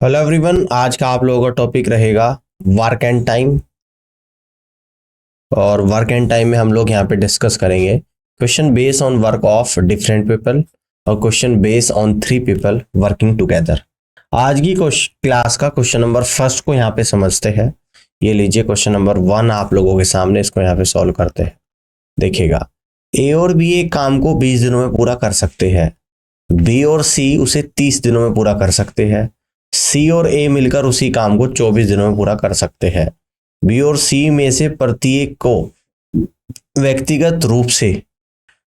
Hello everyone, आज का आप लोगों का टॉपिक रहेगा वर्क एंड टाइम। और वर्क एंड टाइम में हम लोग यहाँ पे डिस्कस करेंगे question based on work of different people और question based on 3 people working together. आज की क्लास का क्वेश्चन नंबर फर्स्ट को यहाँ पे समझते हैं। ये लीजिए क्वेश्चन नंबर 1 आप लोगों के सामने, इसको यहाँ पे सॉल्व करते हैं। देखिएगा, ए और बी एक काम को 20 दिनों में पूरा कर सकते हैं, बी और सी उसे 30 दिनों में पूरा कर सकते हैं, सी और ए मिलकर उसी काम को 24 दिनों में पूरा कर सकते हैं। बी और सी में से प्रत्येक को व्यक्तिगत रूप से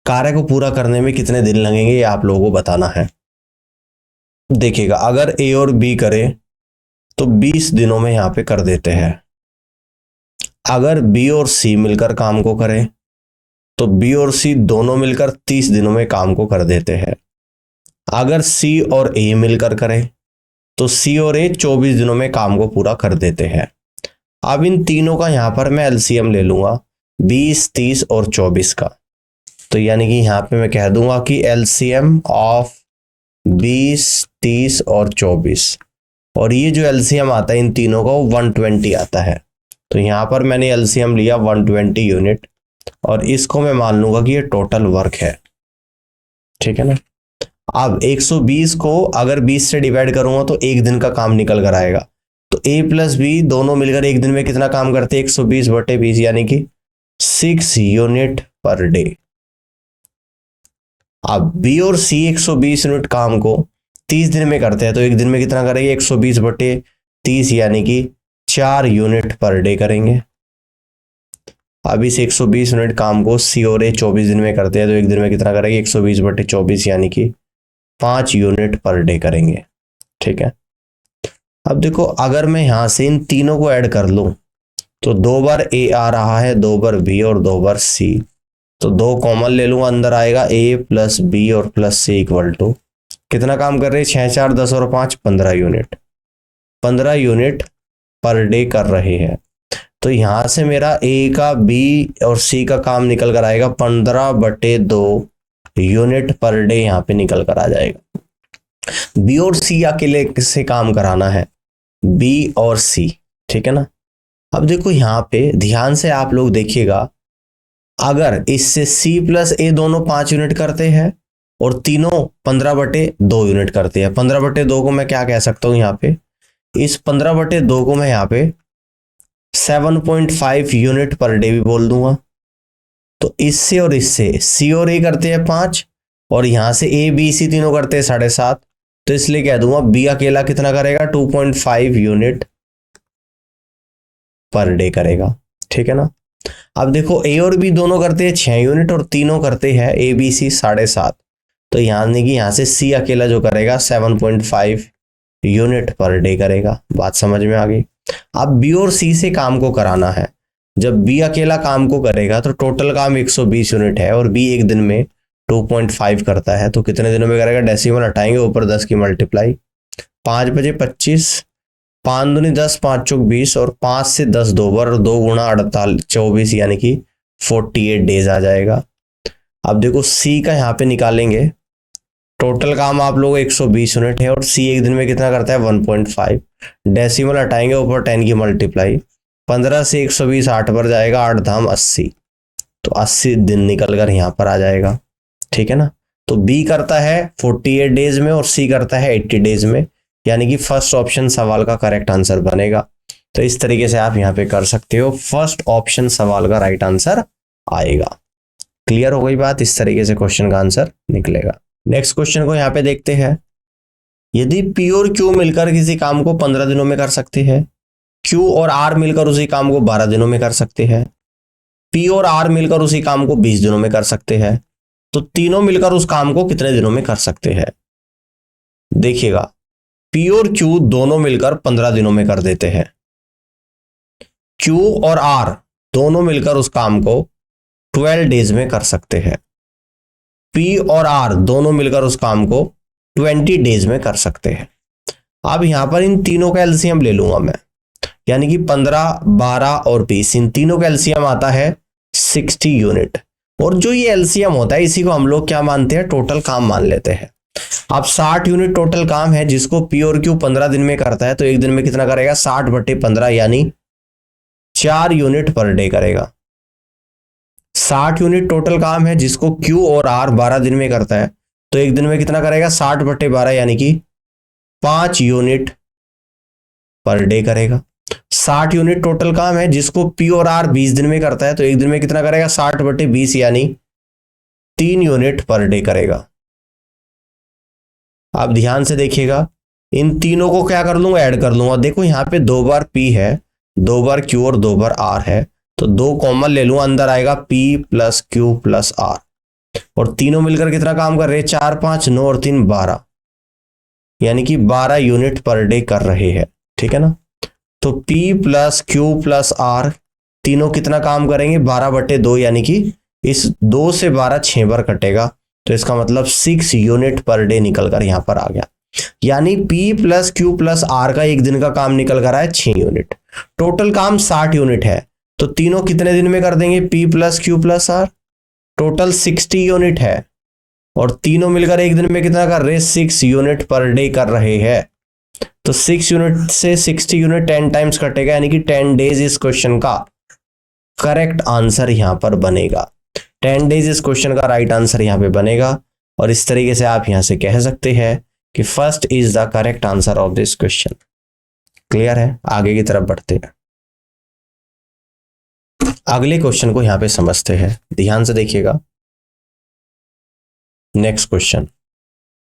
कार्य को पूरा करने में कितने दिन लगेंगे, ये आप लोगों को बताना है। देखिएगा, अगर ए और बी करे तो 20 दिनों में यहां पे कर देते हैं। अगर बी और सी मिलकर काम को करें तो बी और सी दोनों मिलकर 30 दिनों में काम को कर देते हैं। अगर सी और ए मिलकर करें तो सी और ए 24 दिनों में काम को पूरा कर देते हैं। अब इन तीनों का यहां पर मैं एलसीएम ले लूंगा, 20, 30 और 24 का। तो यानी कि यहां पे मैं कह दूंगा कि एलसीएम ऑफ 20, 30 और 24, और ये जो एलसीएम आता है इन तीनों का वो 120 आता है। तो यहां पर मैंने एलसीएम लिया 120 यूनिट, और इसको मैं मान लूंगा कि ये टोटल वर्क है। ठीक है ना। अब 120 को अगर 20 से डिवाइड करूंगा तो एक दिन का काम निकल कर आएगा। तो ए प्लस बी दोनों मिलकर एक दिन में कितना काम करते हैं, 120/20, यानी कि 6 यूनिट पर डे। अब बी और सी 120 यूनिट काम को 30 दिन में करते हैं, तो एक दिन में कितना करेंगे, 120/30, यानी कि 4 यूनिट पर डे करेंगे। अब इस 120 यूनिट काम को सी और ए 24 दिन में करते हैं, तो एक दिन में कितना करेंगे, 120/24, यानी कि 5 यूनिट पर डे करेंगे। ठीक है। अब देखो, अगर मैं यहां से इन तीनों को ऐड कर लूं तो 2 बार ए आ रहा है, 2 बार बी और 2 बार सी, तो 2 कॉमन ले लूंगा, अंदर आएगा ए प्लस बी और प्लस सी इक्वल टू कितना काम कर रहे हैं, 6, 4, 10 और 5, 15 यूनिट। 15 यूनिट पर डे कर रहे हैं। तो यहां से मेरा ए का, बी और सी का काम निकल कर आएगा 15/2 यूनिट पर डे यहां पे निकल कर आ जाएगा। बी और सी अकेले किससे काम कराना है, बी और सी। ठीक है ना। अब देखो यहां पे ध्यान से आप लोग देखिएगा, अगर इससे सी प्लस ए दोनों 5 यूनिट करते हैं और तीनों 15/2 यूनिट करते हैं। 15/2 को मैं क्या कह सकता हूं, यहाँ पे इस 15/2 को मैं यहाँ पे 7.5 यूनिट पर डे भी बोल दूंगा। तो इससे और इससे सी और ए करते हैं 5, और यहां से ए बी सी तीनों करते हैं 7.5, तो इसलिए कह दूंगा बी अकेला कितना करेगा, 2.5 यूनिट पर डे करेगा। ठीक है ना। अब देखो, ए और बी दोनों करते हैं 6 यूनिट और तीनों करते हैं ए बी सी 7.5, तो यानी कि यहां से सी अकेला जो करेगा 7.5 यूनिट पर डे करेगा। बात समझ में आ गई। अब बी और सी से काम को कराना है। जब बी अकेला काम को करेगा तो टोटल काम 120 यूनिट है, और बी एक दिन में 2.5 करता है, तो कितने दिनों में करेगा, डेसिमल हटाएंगे, ऊपर 10 की मल्टीप्लाई, 5 बजे 25, 5 दूनी 10, 5 चौक 20, और 5 से 10 2 बार, और 2 गुणा 48 24, यानी कि 48 डेज आ जाएगा। अब देखो सी का यहाँ पे निकालेंगे, टोटल काम आप लोग 120 यूनिट है, और सी एक दिन में कितना करता है, 1.5, डेसिमल हटाएंगे, ऊपर 10 की मल्टीप्लाई, 15 से 120 8 पर जाएगा, 8 धाम 80, तो 80 दिन निकल कर यहाँ पर आ जाएगा। ठीक है ना। तो बी करता है 48 डेज में और सी करता है 80 डेज में, यानी कि फर्स्ट ऑप्शन सवाल का करेक्ट आंसर बनेगा। तो इस तरीके से आप यहाँ पे कर सकते हो, फर्स्ट ऑप्शन सवाल का राइट आंसर आएगा। क्लियर हो गई बात, इस तरीके से क्वेश्चन का आंसर निकलेगा। नेक्स्ट क्वेश्चन को यहाँ पे देखते हैं। यदि पी और क्यू मिलकर किसी काम को 15 दिनों में कर सकते हैं, क्यू और आर मिलकर उसी काम को 12 दिनों में कर सकते हैं, पी और आर मिलकर उसी काम को 20 दिनों में कर सकते हैं, तो तीनों मिलकर उस काम को कितने दिनों में कर सकते हैं। देखिएगा, पी और क्यू दोनों मिलकर 15 दिनों में कर देते हैं, क्यू और आर दोनों मिलकर उस काम को 12 डेज में कर सकते हैं, पी और आर दोनों मिलकर उस काम को 20 डेज में कर सकते हैं। अब यहां पर इन तीनों का एलसीएम ले लूंगा मैं, यानी कि 15, 12 और 20, इन तीनों का एलसीएम आता है 60 यूनिट। और जो ये एलसीएम होता है इसी को हम लोग क्या मानते हैं, टोटल काम मान लेते हैं। अब 60 यूनिट टोटल काम है जिसको पी और क्यू 15 दिन में करता है, तो एक दिन में कितना करेगा, 60/15 यानी 4 यूनिट पर डे करेगा। 60 यूनिट टोटल काम है जिसको क्यू और आर 12 दिन में करता है, तो एक दिन में कितना करेगा, 60/12 यानी कि 5 यूनिट पर डे करेगा। 60 यूनिट टोटल काम है जिसको पी और आर 20 दिन में करता है, तो एक दिन में कितना करेगा, 60/20 यानी 3 यूनिट पर डे करेगा। आप ध्यान से देखिएगा, इन तीनों को क्या कर लूंगा, ऐड कर लूंगा। देखो यहाँ पे 2 बार पी है, 2 बार क्यू और 2 बार आर है, तो 2 कॉमन ले लूंगा, अंदर आएगा P plus Q plus R, और तीनों मिलकर कितना काम कर रहे हैं, 4 5 9 और 3 12, यानी कि 12 यूनिट पर डे कर रहे हैं। ठीक है ना। तो P plus Q plus R तीनों कितना काम करेंगे, 12/2, यानी कि इस 2 से 12 6 बार कटेगा, तो इसका मतलब 6 यूनिट पर डे निकल कर यहां पर आ गया। यानी P plus Q plus R का एक दिन का काम निकल कर आया 6 यूनिट। टोटल काम 60 यूनिट है, तो तीनों कितने दिन में कर देंगे, P plus Q plus R, total 60 unit है, और तीनों मिलकर एक दिन में कितना कर रहे, 6 यूनिट पर डे कर रहे हैं। तो 6 यूनिट से 60 यूनिट 10 टाइम्स कटेगा, यानी कि 10 डेज इस क्वेश्चन का करेक्ट आंसर यहां पर बनेगा। 10 डेज इस क्वेश्चन का राइट आंसर यहां पे बनेगा, और इस तरीके से आप यहां से कह सकते हैं कि first is the correct answer of this question. Clear है। आगे की तरफ बढ़ते हैं, अगले क्वेश्चन को यहां पे समझते हैं। ध्यान से देखिएगा। नेक्स्ट क्वेश्चन,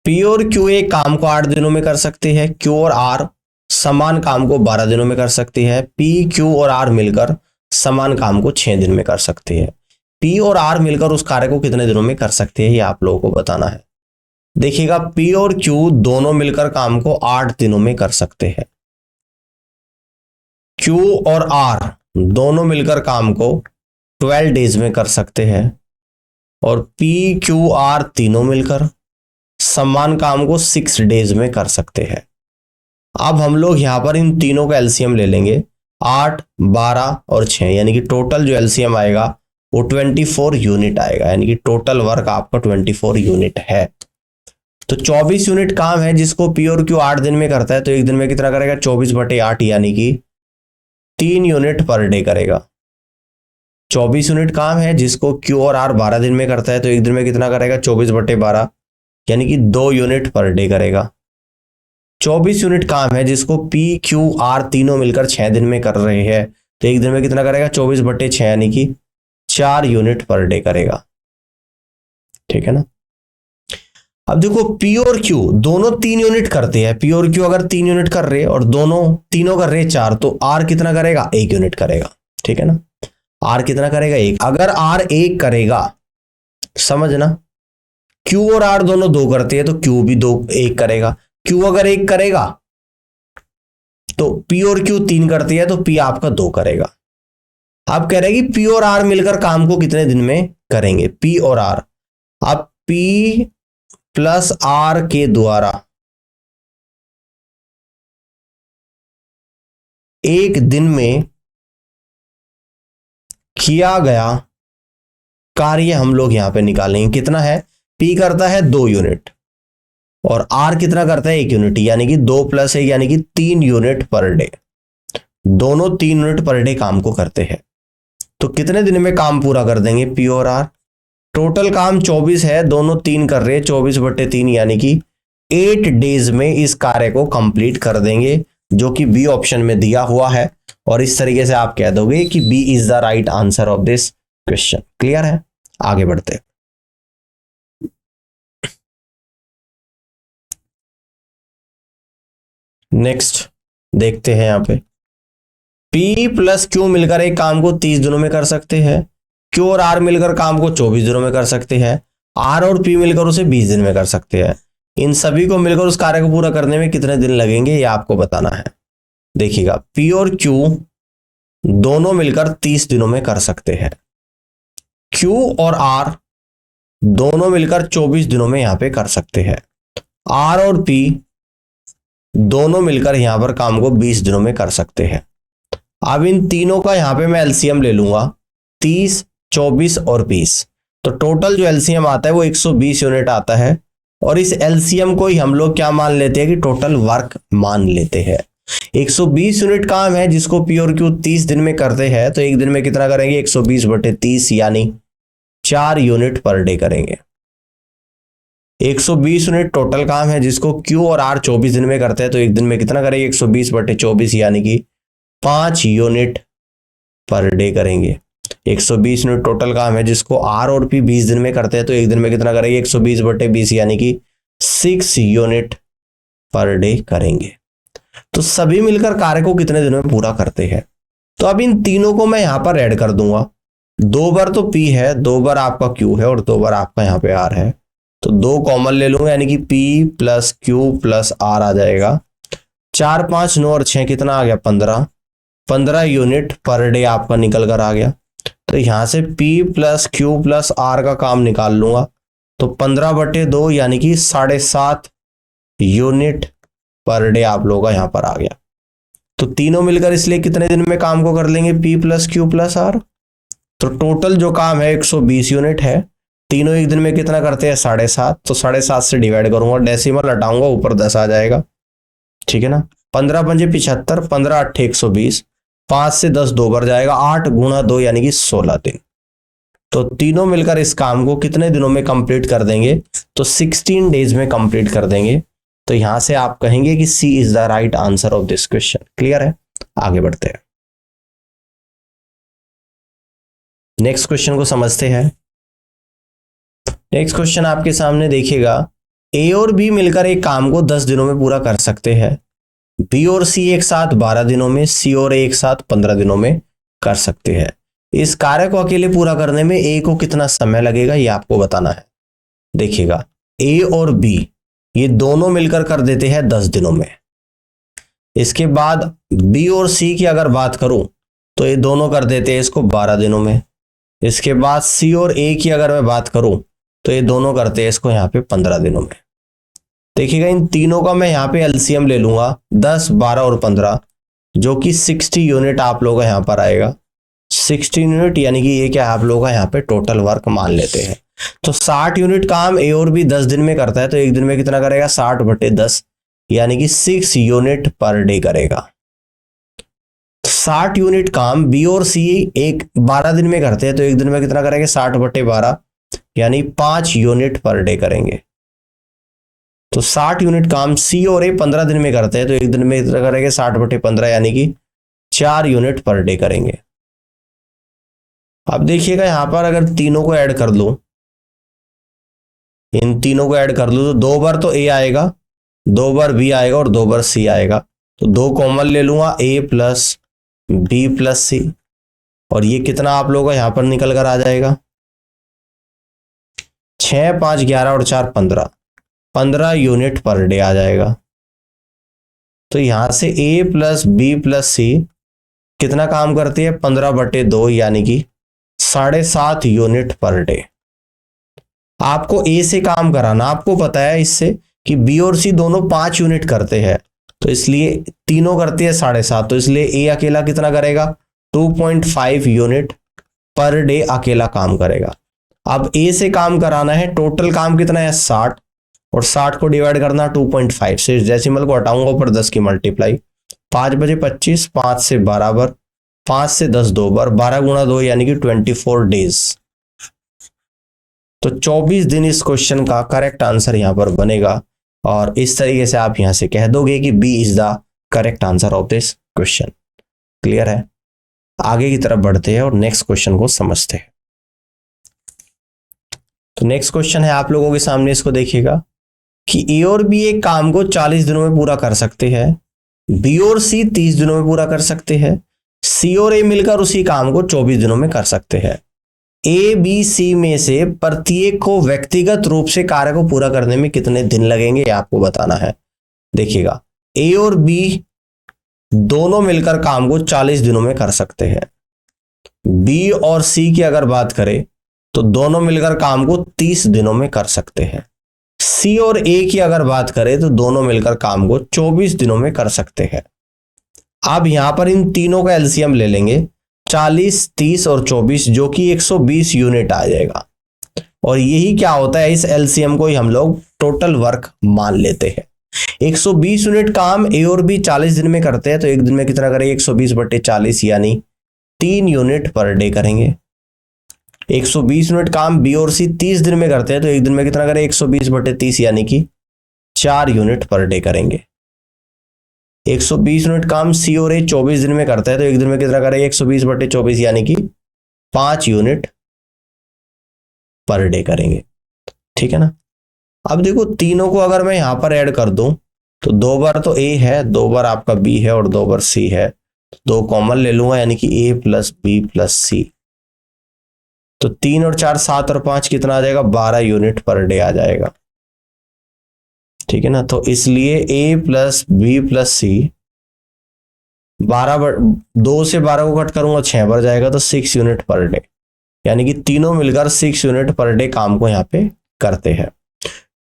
पी और क्यू एक काम को 8 दिनों में कर सकते हैं, क्यू और आर समान काम को 12 दिनों में कर सकती है। पी क्यू और आर मिलकर समान काम को 6 दिन में कर सकते हैं। पी और आर मिलकर उस कार्य को कितने दिनों में कर सकते हैं, ये आप लोगों को बताना है। देखिएगा, पी और क्यू दोनों मिलकर काम को 8 दिनों में कर सकते हैं। क्यू और आर दोनों मिलकर काम को 12 डेज में कर सकते हैं, और पी क्यू आर तीनों मिलकर समान काम को 6 डेज में कर सकते हैं। अब हम लोग यहां पर इन तीनों का एलसीएम ले लेंगे, 8 12 और 6, यानी कि टोटल जो एलसीएम आएगा वो 24 यूनिट आएगा, यानी कि टोटल वर्क आपका 24 यूनिट है। तो 24 यूनिट काम है जिसको पी और क्यू 8 दिन में करता है, तो एक दिन में कितना करेगा, 24/8 यानी कि 3 यूनिट पर डे करेगा। 24 यूनिट काम है जिसको क्यू और आर 12 दिन में करता है, तो एक दिन में कितना करेगा, 24/12 यानी कि 2 यूनिट पर डे करेगा। 24 यूनिट काम है जिसको पी क्यू आर तीनों मिलकर 6 दिन में कर रहे हैं, तो एक दिन में कितना करेगा, 24/6 यानी कि 4 यूनिट पर डे करेगा। ठीक है ना। अब देखो, पी और क्यू दोनों 3 यूनिट करते हैं। पी और क्यू अगर 3 यूनिट कर रहे और तीनों कर रहे 4, तो आर कितना करेगा, 1 यूनिट करेगा। ठीक है ना। आर कितना करेगा, 1। अगर आर 1 करेगा, समझना, क्यू और आर दोनों 2 करते हैं, तो क्यू भी 1 करेगा। क्यू अगर 1 करेगा तो पी और क्यू 3 करती है, तो पी आपका 2 करेगा। आप कह रहे हैं कि पी और आर मिलकर काम को कितने दिन में करेंगे, पी और आर। अब पी प्लस आर के द्वारा एक दिन में किया गया कार्य हम लोग यहां पे निकालेंगे। कितना है, पी करता है 2 यूनिट और आर कितना करता है, 1 यूनिट, यानी कि 2 + 1 यानी कि 3 यूनिट पर डे। दोनों 3 यूनिट पर डे काम को करते हैं, तो कितने दिन में काम पूरा कर देंगे पी और आर। टोटल काम 24 है, दोनों 3 कर रहे हैं, 24/3 यानी कि 8 डेज में इस कार्य को कंप्लीट कर देंगे, जो कि बी ऑप्शन में दिया हुआ है। और इस तरीके से आप कह दोगे कि B is the right answer of this question. Clear है। आगे बढ़ते हैं। नेक्स्ट देखते हैं, यहां पे P प्लस क्यू मिलकर एक काम को 30 दिनों में कर सकते हैं। क्यू और आर मिलकर काम को 24 दिनों में कर सकते हैं। आर और पी मिलकर उसे 20 दिन में कर सकते हैं। इन सभी को मिलकर उस कार्य को पूरा करने में कितने दिन लगेंगे, ये आपको बताना है। देखिएगा, पी और क्यू दोनों मिलकर 30 दिनों में कर सकते हैं। क्यू और आर दोनों मिलकर 24 दिनों में यहां पे कर सकते हैं। आर और पी दोनों मिलकर यहां पर काम को 20 दिनों में कर सकते हैं। अब इन तीनों का यहां पे मैं एलसीएम ले लूंगा, 30 24 और 20, तो टोटल जो एलसीएम आता है वो 120 यूनिट आता है। और इस एलसीएम को ही हम लोग क्या मान लेते हैं कि टोटल वर्क मान लेते हैं। 120 यूनिट काम है जिसको पी और क्यू 30 दिन में करते हैं, तो एक दिन में कितना करेंगे 120/30 यानी 4 यूनिट पर डे करेंगे। 120 यूनिट टोटल काम है जिसको क्यू और आर 24 दिन में करते हैं, तो एक दिन में कितना करेंगे 120/24 यानी कि 5 यूनिट पर डे करेंगे। 120 यूनिट टोटल काम है जिसको आर और पी 20 दिन में करते हैं, तो एक दिन में कितना करेंगे 120/20 यानी कि 6 यूनिट पर डे करेंगे। तो सभी मिलकर कार्य को कितने दिनों में पूरा करते हैं। तो अब इन तीनों को मैं यहां पर ऐड कर दूंगा। 2 बार तो P है, 2 बार आपका Q है और 2 बार आपका यहां पे R है, तो 2 कॉमन ले लूंगा यानी कि P plus Q plus R आ जाएगा। 4 5 9 और 6 कितना आ गया 15 यूनिट पर डे आपका निकल कर आ गया। तो यहां से P plus Q plus R का काम निकाल लूंगा, तो 15/2 यानी कि 7.5 यूनिट पर डे आप लोगों का यहां पर आ गया। तो तीनों मिलकर इसलिए कितने दिन में काम को कर लेंगे P plus Q plus R। तो टोटल जो काम है 120 यूनिट है, तीनों एक दिन में कितना करते हैं 7.5, तो 7.5 से डिवाइड करूंगा, डेसिमल हटाऊंगा ऊपर 10 आ जाएगा, ठीक है ना। 15 पंजे 75, 15 8 120, 5 से 10 2 बार जाएगा, 8 गुणा 2 यानी कि 16 दिन। तो तीनों मिलकर इस काम को कितने दिनों में कंप्लीट कर देंगे, तो 16 डेज में कंप्लीट कर देंगे। तो यहां से आप कहेंगे कि C is the right answer of this question. Clear है, आगे बढ़ते हैं, नेक्स्ट क्वेश्चन को समझते हैं। नेक्स्ट क्वेश्चन आपके सामने देखिएगा, ए और बी मिलकर एक काम को 10 दिनों में पूरा कर सकते हैं। बी और सी एक साथ 12 दिनों में, सी और ए एक साथ 15 दिनों में कर सकते हैं। इस कार्य को अकेले पूरा करने में ए को कितना समय लगेगा ये आपको बताना है। देखिएगा, ए और बी ये दोनों मिलकर कर देते हैं 10 दिनों में। इसके बाद बी और सी की अगर बात करूं तो ये दोनों कर देते हैं इसको 12 दिनों में। इसके बाद सी और ए की अगर मैं बात करूं तो ये दोनों करते हैं इसको यहाँ पे 15 दिनों में। देखिएगा, इन तीनों का मैं यहाँ पे एलसीएम ले लूंगा 10 12 और 15, जो कि 60 यूनिट आप लोगों का यहाँ पर आएगा। 60 यूनिट यानी कि ये क्या आप लोगों का यहाँ पे टोटल वर्क मान लेते हैं। तो 60 यूनिट काम ए और बी 10 दिन में करता है, तो एक दिन में कितना करेगा 60/10 यानी कि 6 यूनिट पर डे करेगा। 60 यूनिट काम बी और सी एक 12 दिन में करते हैं, तो एक दिन में कितना करेंगे 60/12 यानी 5 यूनिट पर डे करेंगे। तो 60 यूनिट काम सी और ए 15 दिन में करते हैं, तो एक दिन में कितना करेंगे 60/15 यानी कि 4 यूनिट पर डे करेंगे। अब देखिएगा यहां पर अगर तीनों को ऐड कर लूं, इन तीनों को ऐड कर लूं तो 2 बार तो ए आएगा, 2 बार बी आएगा और 2 बार सी आएगा। तो 2 कॉमन ले लूंगा, ए प्लस बी प्लस सी, और ये कितना आप लोगों का यहां पर निकल कर आ जाएगा 6 5 11 और 4 15 यूनिट पर डे आ जाएगा। तो यहां से ए प्लस बी प्लस सी कितना काम करती है 15/2 यानी कि 7.5 यूनिट पर डे। आपको ए से काम कराना, आपको पता है इससे कि बी और सी दोनों 5 यूनिट करते हैं, तो इसलिए तीनों करते हैं 7.5, तो इसलिए ए अकेला कितना करेगा 2.5 यूनिट पर डे अकेला काम करेगा। अब ए से काम कराना है, टोटल काम कितना है 60, और 60 को डिवाइड करना 2.5 से, डेसिमल को हटाऊंगा ऊपर 10 की मल्टीप्लाई, 5 बजे 25, 5 से 12 बार, 5 से 10 2 बार, 12 गुणा 2 यानी कि 24 डेज। तो 24 दिन इस क्वेश्चन का करेक्ट आंसर यहां पर बनेगा, और इस तरीके से आप यहां से कह दोगे कि B is the correct answer of this question. Clear है, आगे की तरफ बढ़ते हैं और नेक्स्ट क्वेश्चन को समझते हैं। तो नेक्स्ट क्वेश्चन है आप लोगों के सामने, इसको देखिएगा कि ए और बी एक काम को 40 दिनों में पूरा कर सकते हैं, बी और सी 30 दिनों में पूरा कर सकते हैं, सी और ए मिलकर उसी काम को 24 दिनों में कर सकते हैं। ए बी सी में से प्रत्येक को व्यक्तिगत रूप से कार्य को पूरा करने में कितने दिन लगेंगे ये आपको बताना है। देखिएगा, ए और बी दोनों मिलकर काम को 40 दिनों में कर सकते हैं। बी और सी की अगर बात करें तो दोनों मिलकर काम को 30 दिनों में कर सकते हैं। सी और ए की अगर बात करें तो दोनों मिलकर काम को 24 दिनों में कर सकते हैं। अब यहां पर इन तीनों का एलसीएम ले लेंगे, 40 30 और 24, जो कि 120 यूनिट आ जाएगा। और यही क्या होता है, इस एलसीएम को ही हम लोग टोटल वर्क मान लेते हैं। 120 यूनिट काम ए और बी 40 दिन में करते हैं, तो एक दिन में कितना करेंगे 120/40 यानी 3 यूनिट पर डे करेंगे। 120 यूनिट काम बी और सी 30 दिन में करते हैं, तो एक दिन में कितना करें 120/30 यानी कि 4 यूनिट पर डे करेंगे। 120 यूनिट काम सी और ए 24 दिन में करता है, तो एक दिन में कितना करेंगे 120/24 यानी कि 5 यूनिट पर डे करेंगे। ठीक है ना। अब देखो तीनों को अगर मैं यहां पर ऐड कर दूं तो 2 बार तो ए है, 2 बार आपका बी है और 2 बार सी है, 2 कॉमन ले लूंगा यानी कि ए प्लस बी प्लस सी। तो 3 और 4 7 और 5 कितना आ जाएगा 12 यूनिट पर डे आ जाएगा। ठीक है ना। तो इसलिए ए प्लस बी प्लस सी 2 से 12 को कट करूंगा 6 बार जाएगा, तो 6 यूनिट पर डे, यानी कि तीनों मिलकर 6 यूनिट पर डे काम को यहाँ पे करते हैं।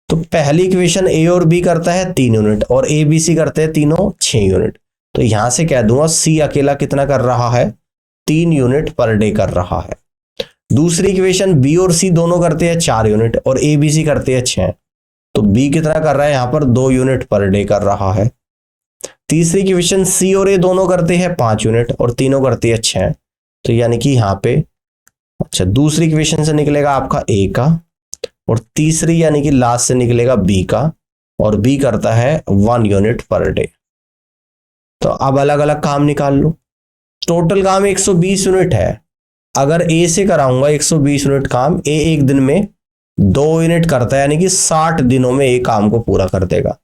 तो पहली इक्वेशन ए और बी करता है 3 यूनिट और ए बी सी करते हैं तीनों 6 यूनिट, तो यहां से कह दूंगा सी अकेला कितना कर रहा है 3 यूनिट पर डे कर रहा है। दूसरी इक्वेशन बी और सी दोनों करते हैं 4 यूनिट और ए बी सी करते हैं 6, तो बी कितना कर रहा है यहां पर 2 यूनिट पर डे कर रहा है। तीसरी इक्वेशन सी और ए दोनों करते हैं 5 यूनिट और तीनों करते हैं 6, तो यानी कि यहां पे अच्छा दूसरी इक्वेशन से निकलेगा आपका ए का और तीसरी यानी कि लास्ट से निकलेगा बी का, और बी करता है 1 यूनिट पर डे। तो अब अलग अलग काम निकाल लो। टोटल काम 120 यूनिट है, अगर ए से कराऊंगा 120 यूनिट काम, ए एक दिन में 2 यूनिट करता है यानी कि 60 दिनों में ए काम को पूरा कर देगा।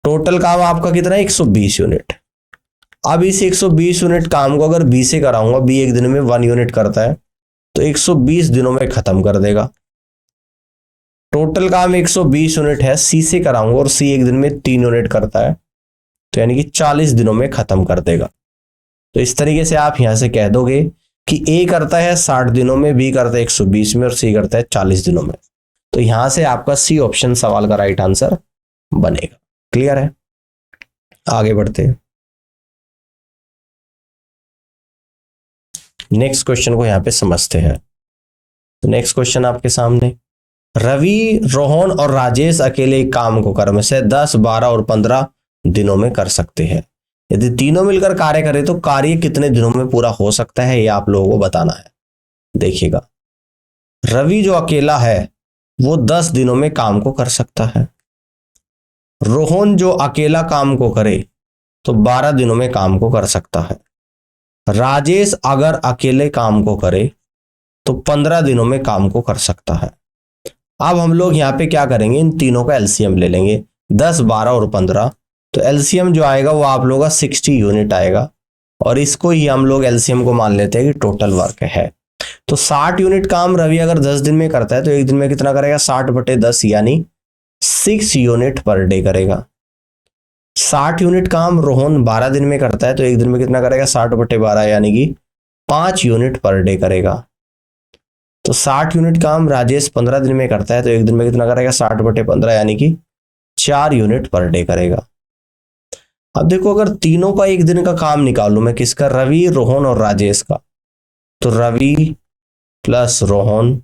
टोटल काम आपका कितना है 120 यूनिट। अब इस 120 यूनिट काम को अगर बी से कराऊंगा, बी एक दिन में 1 यूनिट करता है, तो 120 दिनों में खत्म कर देगा। टोटल काम 120 यूनिट है, सी से कराऊंगा और सी एक दिन में 3 यूनिट करता है, तो यानी कि 40 दिनों में खत्म कर देगा। तो इस तरीके से आप यहां से कह दोगे कि ए करता है 60 दिनों में, बी करता है 120 में और सी करता है 40 दिनों में। तो यहां से आपका सी ऑप्शन सवाल का राइट आंसर बनेगा। क्लियर है। आगे बढ़ते हैं। नेक्स्ट क्वेश्चन को यहां पे समझते हैं। तो नेक्स्ट क्वेश्चन आपके सामने, रवि, रोहन और राजेश अकेले एक काम को क्रम से 10, 12 और 15 दिनों में कर सकते हैं। यदि तीनों मिलकर कार्य करें तो कार्य कितने दिनों में पूरा हो सकता है, ये आप लोगों को बताना है। देखिएगा, रवि जो अकेला है वो 10 दिनों में काम को कर सकता है। रोहन जो अकेला काम को करे तो 12 दिनों में काम को कर सकता है। राजेश अगर अकेले काम को करे तो 15 दिनों में काम को कर सकता है। अब हम लोग यहाँ पे क्या करेंगे, इन तीनों का एलसीएम ले लेंगे, 10, 12 और 15। तो एलसीएम जो आएगा वो आप लोगों का 60 यूनिट आएगा, और इसको ही हम लोग एलसीएम को मान लेते हैं कि टोटल वर्क है। तो 60 यूनिट काम रवि अगर 10 दिन में करता है, तो एक दिन में कितना करेगा 60/10 यानी 6 यूनिट पर डे करेगा। 60 यूनिट काम रोहन 12 दिन में करता है, तो एक दिन में कितना करेगा 60/12 यानी कि 5 यूनिट पर डे करेगा। तो 60 यूनिट काम राजेश 15 दिन में करता है, तो एक दिन में कितना करेगा 60/15 यानी कि 4 यूनिट पर डे करेगा। अब देखो, अगर तीनों का एक दिन का काम निकालूं मैं, किसका, रवि, रोहन और राजेश का, तो रवि प्लस रोहन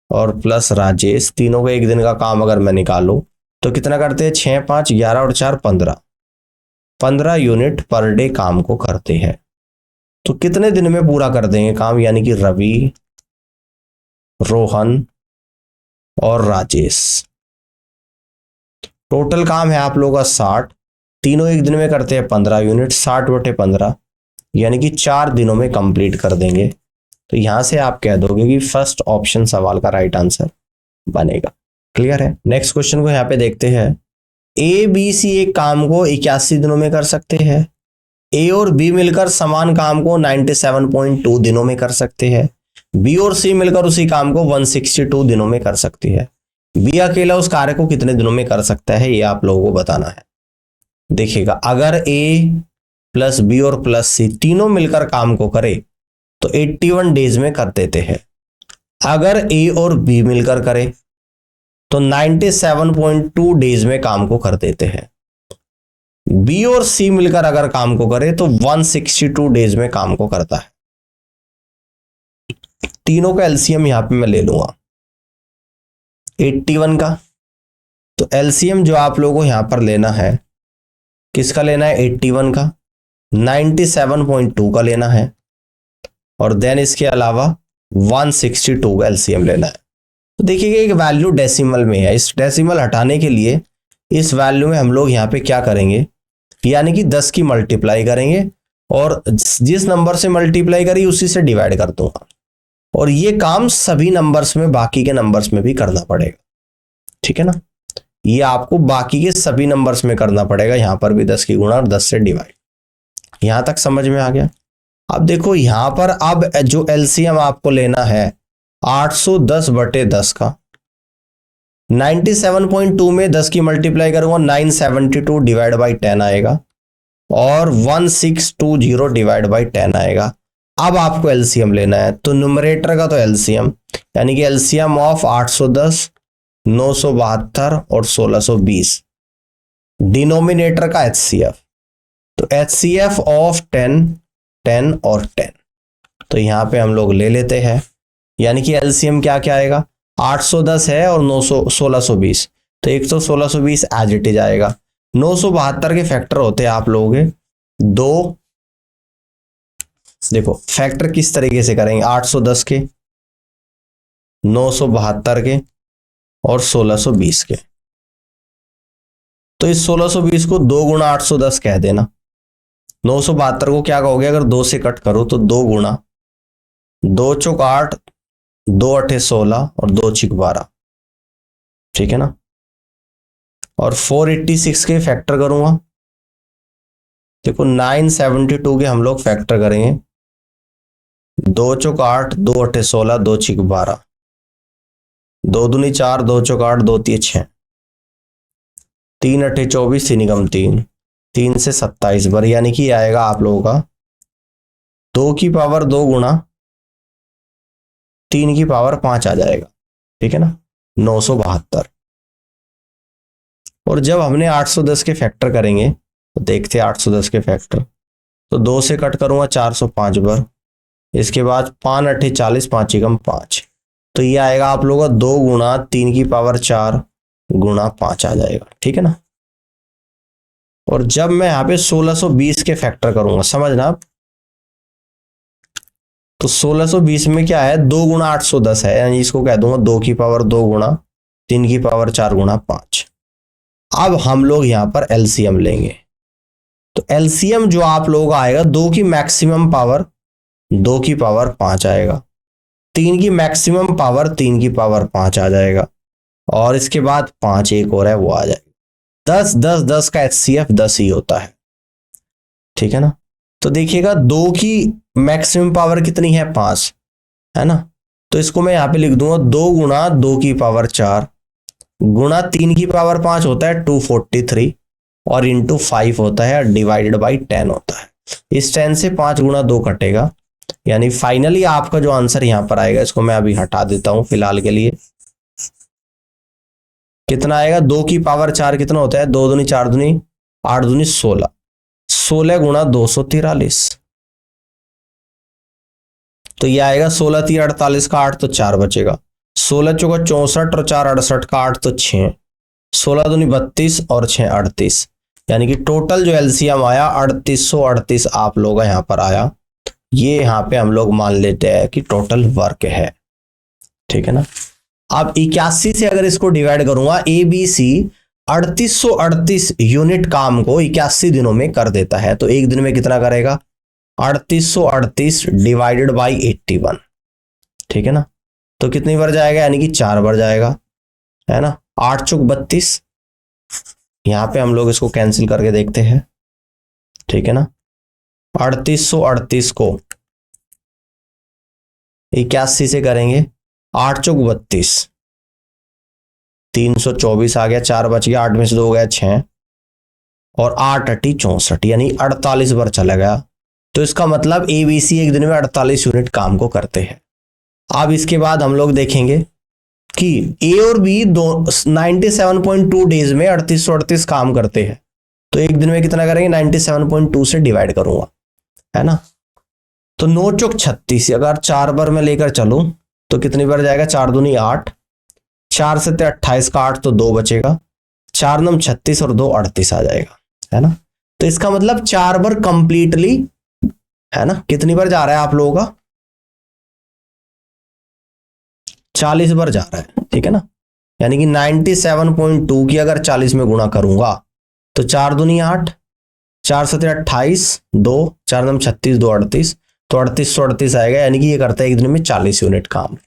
और प्लस राजेश तीनों का एक दिन का काम अगर मैं निकालूं तो कितना करते हैं 6, 5, 11 और 4 15 यूनिट पर डे काम को करते हैं। तो कितने दिन में पूरा कर देंगे काम, यानी कि रवि, रोहन और राजेश। टोटल काम है आप लोगों का 60, तीनों एक दिन में करते हैं 15 यूनिट, 60/15 यानी कि 4 दिनों में कंप्लीट कर देंगे। तो यहां से आप कह दोगे कि फर्स्ट ऑप्शन सवाल का राइट आंसर बनेगा। क्लियर है। नेक्स्ट क्वेश्चन को यहां पे देखते हैं। ए, बी, सी एक काम को 81 दिनों में कर सकते हैं। ए और बी मिलकर समान काम को 97.2 दिनों में कर सकते हैं। बी और सी मिलकर उसी काम को 162 दिनों में कर सकती है। बी अकेला उस कार्य को कितने दिनों में कर सकता है, ये आप लोगों को बताना है। देखिएगा, अगर ए प्लस बी और प्लस सी तीनों मिलकर काम को करे तो 81 डेज में कर देते हैं। अगर ए और बी मिलकर करे तो 97.2 डेज में काम को कर देते हैं। बी और सी मिलकर अगर काम को करे तो 162 डेज में काम को करता है। तीनों का एलसीएम यहां पे मैं ले लूंगा 81 का तो एलसीएम जो आप लोगों को यहां पर लेना है, किसका लेना है? 81 का, 97.2 का लेना है, और देन इसके अलावा 162 का एलसीएम लेना है। तो देखिएगा एक वैल्यू डेसिमल में है, इस डेसिमल हटाने के लिए इस वैल्यू में हम लोग यहाँ पे क्या करेंगे, यानी कि 10 की मल्टीप्लाई करेंगे और जिस नंबर से मल्टीप्लाई करी उसी से डिवाइड कर दूंगा। और ये काम सभी नंबर्स में, बाकी के नंबर्स में भी करना पड़ेगा, ठीक है ना। ये आपको बाकी के सभी नंबर्स में करना पड़ेगा, यहां पर भी 10 की गुणा और 10 से डिवाइड। यहां तक समझ में आ गया? अब देखो यहां पर अब जो एलसीएम आपको लेना है 810/10 का, 97.2 में 10 की मल्टीप्लाई करूंगा 972 डिवाइड बाई 10 आएगा और 1620 डिवाइड बाई 10 आएगा। अब आपको एलसीएम लेना है, तो न्यूमरेटर का तो एलसीएम, यानी कि एलसीएम ऑफ 810, 972 और 1620, डिनोमिनेटर का एचसीएफ, तो एचसीएफ ऑफ 10, 10 और 10, तो यहां पे हम लोग ले लेते हैं। यानी कि एलसीएम क्या क्या आएगा, 810 है और 1620, तो एक तो 1620 एज इट इज आएगा। 972 के फैक्टर होते हैं आप लोगों के दो, देखो फैक्टर किस तरीके से करेंगे, 810 के, 972 के और 1620 के। तो इस 1620 को 2 गुणा 810 कह देना, 972 को क्या कहोगे, अगर 2 से कट करो तो 2 गुणा 2 चौक 8, 2 अठे 16 और 2 छिक 12, ठीक है ना। और 486 के फैक्टर करूंगा, देखो 972 के हम लोग फैक्टर करेंगे, 2 चौक 8, 2 अठे 16, 2 छिक 12, 2 दूनी 4, 2 चौक 8, 2 तिये 6, 3 अठे 24, 3 निगम 3, 3 से 27 बार, यानी कि आएगा आप लोगों का 2 की पावर 2 गुणा 3 की पावर 5 आ जाएगा, ठीक है ना, 972। और जब हमने 810 के फैक्टर करेंगे तो देखते हैं 810 के फैक्टर, तो 2 से कट करूंगा 405 बार, इसके बाद 5 अठे 40, 5 एकम 5, तो ये आएगा आप लोगों का 2 गुणा 3 की पावर 4 गुणा 5 आ जाएगा, ठीक है ना। और जब मैं यहाँ पे 1620 के फैक्टर करूंगा, समझना आप, तो 1620 में क्या है, 2 गुणा 810 है, यानी इसको कह दूंगा 2 की पावर 2 गुणा 3 की पावर 4 गुणा 5। अब हम लोग यहां पर एलसीएम लेंगे, तो एलसीएम जो आप लोगों का आएगा 2 की मैक्सिमम पावर 2 की पावर 5 आएगा, 3 की मैक्सिमम पावर 3 की पावर 5 आ जाएगा, और इसके बाद 5 एक और है वो आ जाएगा। 10 10 10 का एचसीएफ 10 ही होता है, ठीक है ना। तो देखिएगा 2 की मैक्सिमम पावर कितनी है, 5 है ना, तो इसको मैं यहां पे लिख दूंगा 2 गुणा 2 की पावर 4 गुणा 3 की पावर 5 होता है 243 और इंटू 5 होता है डिवाइडेड बाई 10 होता है। इस 10 से 5 गुणा 2 कटेगा, यानी फाइनली आपका जो आंसर यहां पर आएगा, इसको मैं अभी हटा देता हूं फिलहाल के लिए, कितना आएगा, 2 की पावर 4 कितना होता है, 2 दूनी 4 दूनी 8 दूनी 16, 16 गुणा 243, तो ये आएगा 16 3 48 का 8 तो 4 बचेगा, 16 चौका 64 और 4 68 का 8 तो 6, 16 दूनी 32 और 6 38, यानी कि टोटल जो एलसीएम आया 3838 आप लोग यहां पर आया। ये यहां पे हम लोग मान लेते हैं कि टोटल वर्क है, ठीक है ना। अब 81 से अगर इसको डिवाइड करूंगा, एबीसी 3838 यूनिट काम को 81 दिनों में कर देता है, तो एक दिन में कितना करेगा, 3838 डिवाइडेड बाई 81, ठीक है ना। तो कितनी बार जाएगा, यानी कि 4 बार जाएगा, है ना। 8 चौक 32, यहां पे हम लोग इसको कैंसिल करके देखते हैं, ठीक है ना। 3838 को 81 से करेंगे, 8 चौक 32, 324 आ गया, 4 बच गया, 8 में से 2 गया 6 और 8 अट्ठी 64, यानी 48 बार चला गया। तो इसका मतलब एबीसी एक दिन में 48 यूनिट काम को करते हैं। अब इसके बाद हम लोग देखेंगे कि ए और बी 97.2 डेज में 3838 काम करते हैं, तो एक दिन में कितना करेंगे, 97.2 से डिवाइड करूंगा, है ना। तो 9 चौक 36, अगर 4 बार मैं लेकर चलूं तो कितनी बार जाएगा, 4 दूनी 8, 4 से 28 का 8 तो 2 बचेगा, 4 9 36 और 2 38 आ जाएगा, है ना। तो इसका मतलब 4 बार कंप्लीटली, है ना, कितनी बार जा रहा है आप लोगों का, 40 बार जा रहा है, ठीक है ना। यानी कि 97.2 की अगर 40 में गुणा करूंगा तो 4 दूनी 8, 4 7 28, 2 4 9 36, 2 38, तो 3838 आएगा, यानी कि ये करता है एक दिन में 40 यूनिट काम।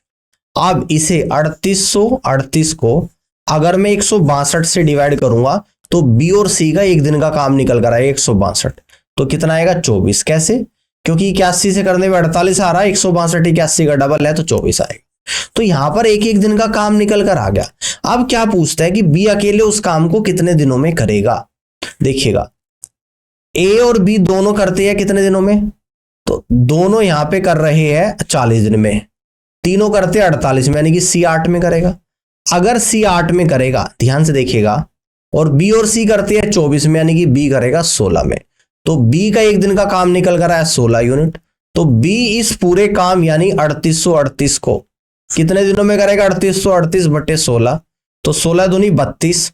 अब इसे 3838 को अगर मैं 162 से डिवाइड करूंगा तो बी और सी का एक दिन का काम निकल कर आएगा 162, तो कितना आएगा 24। कैसे, क्योंकि 81 से करने में 48 आ रहा है, 162 81 का डबल है तो 24 आएगा। तो यहां पर एक एक दिन का काम निकल कर आ गया। अब क्या पूछता है कि बी अकेले उस काम को कितने दिनों में करेगा। देखिएगा, ए और बी दोनों करते हैं कितने दिनों में, तो दोनों यहां पे कर रहे हैं 40 दिन में, तीनों करते हैं 48 में, यानी कि सी 8 में करेगा। अगर सी 8 में करेगा, ध्यान से देखिएगा, और बी और सी करते हैं 24 में, यानी कि बी करेगा 16 में, तो बी का एक दिन का काम निकल कर आया 16 यूनिट। तो बी इस पूरे काम यानी 3838 को कितने दिनों में करेगा, 3838 बटे 16, तो 16 दूनी 32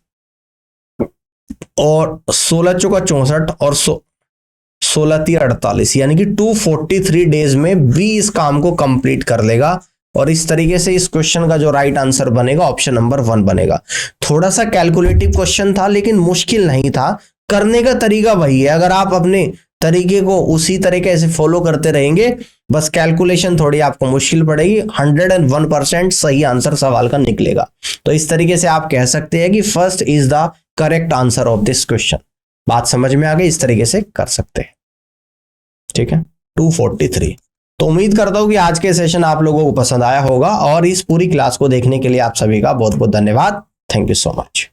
और 16 चौका 64 और 16 3 48, यानी कि 243 डेज में बी इस काम को कंप्लीट कर लेगा। और इस तरीके से इस क्वेश्चन का जो राइट आंसर बनेगा ऑप्शन नंबर 1 बनेगा। थोड़ा सा कैलकुलेटिव क्वेश्चन था लेकिन मुश्किल नहीं था, करने का तरीका वही है। अगर आप अपने तरीके को उसी तरीके से फॉलो करते रहेंगे, बस कैलकुलेशन थोड़ी आपको मुश्किल पड़ेगी, 101% सही आंसर सवाल का निकलेगा। तो इस तरीके से आप कह सकते हैं कि first is the correct answer of this question. बात समझ में आ गई, इस तरीके से कर सकते हैं, ठीक है। 243। तो उम्मीद करता हूं कि आज के सेशन आप लोगों को पसंद आया होगा, और इस पूरी क्लास को देखने के लिए आप सभी का बहुत बहुत धन्यवाद। Thank you so much.